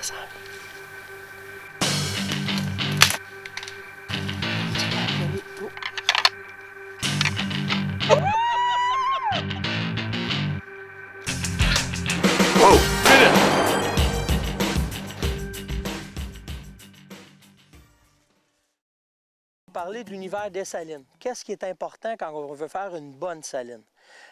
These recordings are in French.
Ça sent. Whoa, did it! Parler de l'univers des salines. Qu'est-ce qui est important quand on veut faire une bonne saline?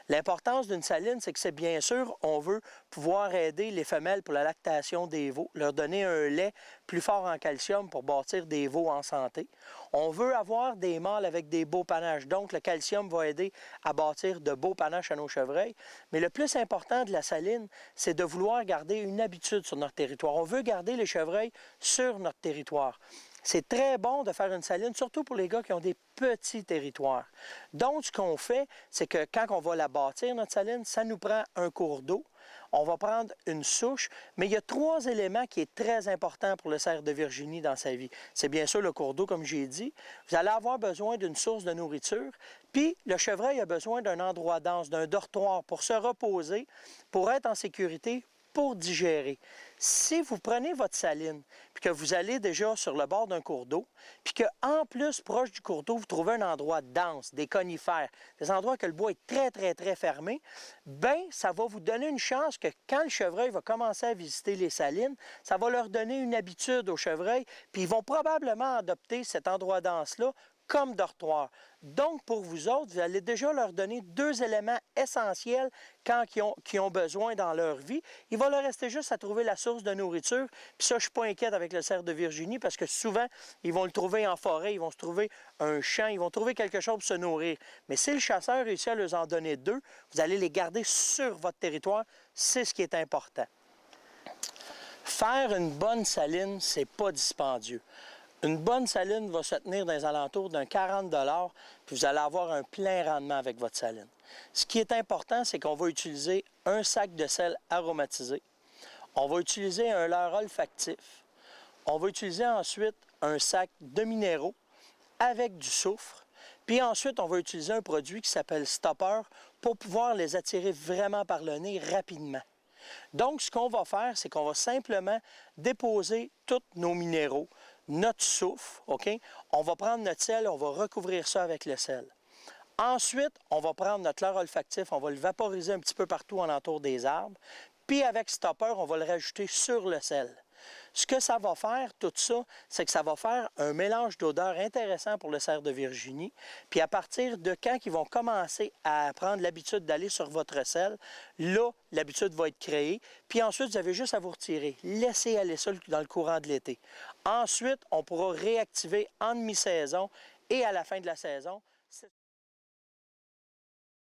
L'importance d'une saline, c'est que c'est bien sûr, on veut pouvoir aider les femelles pour la lactation des veaux, leur donner un lait plus fort en calcium pour bâtir des veaux en santé. On veut avoir des mâles avec des beaux panaches, donc le calcium va aider à bâtir de beaux panaches à nos chevreuils. Mais le plus important de la saline, c'est de vouloir garder une habitude sur notre territoire. On veut garder les chevreuils sur notre territoire. C'est très bon de faire une saline, surtout pour les gars qui ont des petits territoires. Donc, ce qu'on fait, c'est que quand on va la bâtir, notre saline, ça nous prend un cours d'eau, on va prendre une souche, mais il y a 3 éléments qui sont très importants pour le cerf de Virginie dans sa vie. C'est bien sûr le cours d'eau, comme j'ai dit. Vous allez avoir besoin d'une source de nourriture, puis le chevreuil a besoin d'un endroit dense, d'un dortoir pour se reposer, pour être en sécurité, pour digérer. Si vous prenez votre saline, puis que vous allez déjà sur le bord d'un cours d'eau, puis qu'en plus, proche du cours d'eau, vous trouvez un endroit dense, des conifères, des endroits que le bois est très fermé, bien, ça va vous donner une chance que quand le chevreuil va commencer à visiter les salines, ça va leur donner une habitude au chevreuil, puis ils vont probablement adopter cet endroit dense-là comme dortoir. Donc, pour vous autres, vous allez déjà leur donner 2 éléments essentiels quand ils ont besoin dans leur vie. Il va leur rester juste à trouver la source de nourriture. Puis ça, je ne suis pas inquiète avec le cerf de Virginie parce que souvent, ils vont le trouver en forêt, ils vont se trouver un champ, ils vont trouver quelque chose pour se nourrir. Mais si le chasseur réussit à leur en donner 2, vous allez les garder sur votre territoire. C'est ce qui est important. Faire une bonne saline, c'est pas dispendieux. Une bonne saline va se tenir dans les alentours d'un 40 $, puis vous allez avoir un plein rendement avec votre saline. Ce qui est important, c'est qu'on va utiliser un sac de sel aromatisé. On va utiliser un leurre olfactif. On va utiliser ensuite un sac de minéraux avec du soufre. Puis ensuite, on va utiliser un produit qui s'appelle Stopper pour pouvoir les attirer vraiment par le nez rapidement. Donc, ce qu'on va faire, c'est qu'on va simplement déposer tous nos minéraux, notre soufre, OK? On va prendre notre sel, on va recouvrir ça avec le sel. Ensuite, on va prendre notre leurre olfactif, on va le vaporiser un petit peu partout alentour des arbres. Puis avec Stopper, on va le rajouter sur le sel. Ce que ça va faire, tout ça, c'est que ça va faire un mélange d'odeurs intéressant pour le cerf de Virginie. Puis à partir de quand ils vont commencer à prendre l'habitude d'aller sur votre sel, là, l'habitude va être créée. Puis ensuite, vous avez juste à vous retirer. Laissez aller ça dans le courant de l'été. Ensuite, on pourra réactiver en demi-saison et à la fin de la saison.